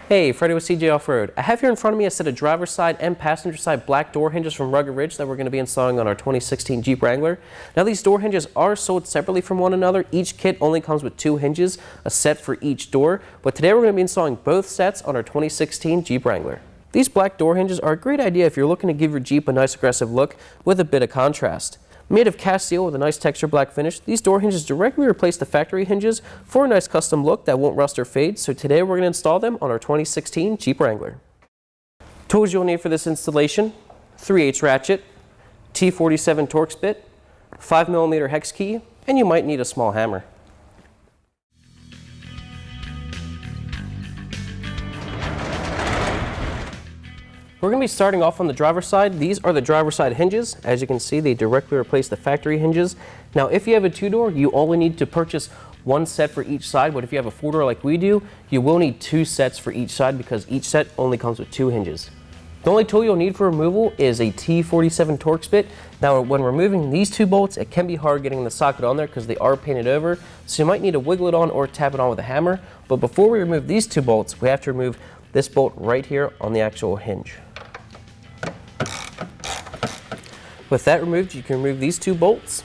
Hey, Freddy with CJ Off-Road. I have here in front of me a set of driver's side and passenger side black door hinges from Rugged Ridge that we're going to be installing on our 2016 Jeep Wrangler. Now these door hinges are sold separately from one another. Each kit only comes with 2 hinges, a set for each door, but today we're going to be installing both sets on our 2016 Jeep Wrangler. These black door hinges are a great idea if you're looking to give your Jeep a nice aggressive look with a bit of contrast. Made of cast steel with a nice texture black finish, these door hinges directly replace the factory hinges for a nice custom look that won't rust or fade, so today we're going to install them on our 2016 Jeep Wrangler. Tools you'll need for this installation: 3/8 ratchet, T47 Torx bit, 5mm hex key, and you might need a small hammer. We're going to be starting off on the driver's side. These are the driver's side hinges. As you can see, they directly replace the factory hinges. Now, if you have a 2-door, you only need to purchase 1 set for each side, but if you have a 4-door like we do, you will need 2 sets for each side because each set only comes with 2 hinges. The only tool you'll need for removal is a T47 Torx bit. Now, when removing these 2 bolts, it can be hard getting the socket on there because they are painted over, so you might need to wiggle it on or tap it on with a hammer. But before we remove these 2 bolts, we have to remove this bolt right here on the actual hinge. With that removed, you can remove these 2 bolts.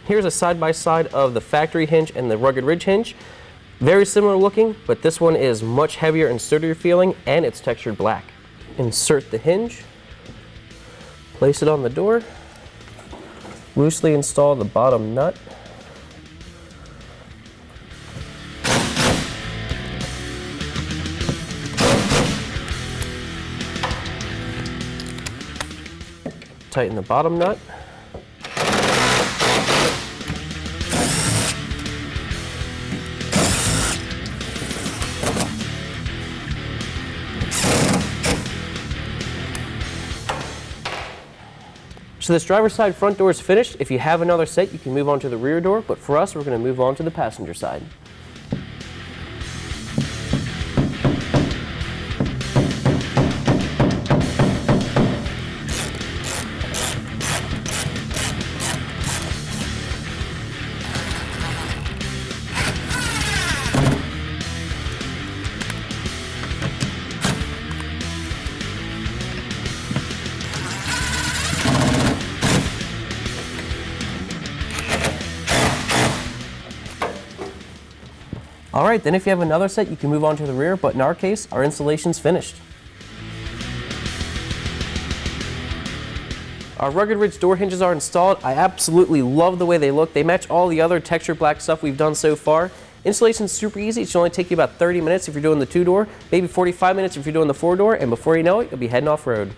Here's a side-by-side of the factory hinge and the Rugged Ridge hinge. Very similar looking, but this one is much heavier and sturdier feeling, and it's textured black. Insert the hinge, place it on the door, loosely install the bottom nut. Tighten the bottom nut. So this driver's side front door is finished. If you have another set, you can move on to the rear door, but for us, we're going to move on to the passenger side. Alright, then if you have another set, you can move on to the rear, but in our case, our installation's finished. Our Rugged Ridge door hinges are installed. I absolutely love the way they look. They match all the other texture black stuff we've done so far. Installation's super easy. It should only take you about 30 minutes if you're doing the 2-door, maybe 45 minutes if you're doing the 4-door, and before you know it, you'll be heading off-road.